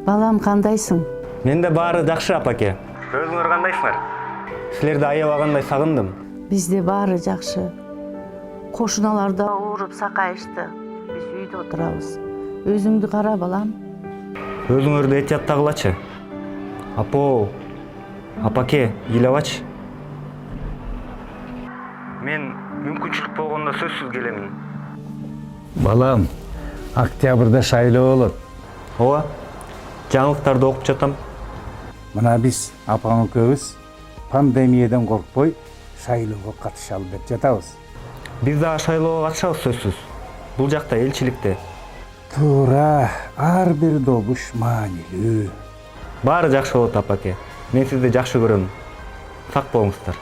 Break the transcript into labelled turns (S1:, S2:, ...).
S1: Балам, кандайсың?
S2: Менде баары жакшы, апаке. Өзүңөр кандайсыңар? Силерди аябагандай сагындым.
S1: Бизде баары жакшы. Кошуналар да ооруп сакайышты. Биз үйдө отурабыз. Өзүңдү кара, балам.
S2: Өзүңөрдү этияттагылачы. Апо, апаке, ыйлабачы. Мен мүмкүнчүлүк болгондо сөзсүз келемин.
S3: Балам, октябрда шайлоо болот.
S2: Ооба, жаңылыктарды окуп жатам.
S3: Мына биз апаң экөөбүз пандемиядан коркпой шайлоого катыша албай жатабыз.
S2: Биз да шайлоого катышабыз сөзсүз. Бул жакта элчиликте.
S3: Туура, ар бир добуш маанилүү.
S2: Баары жакшы болот, апаке. Мен сизди жакшы көрөм. Сак болуңуздар.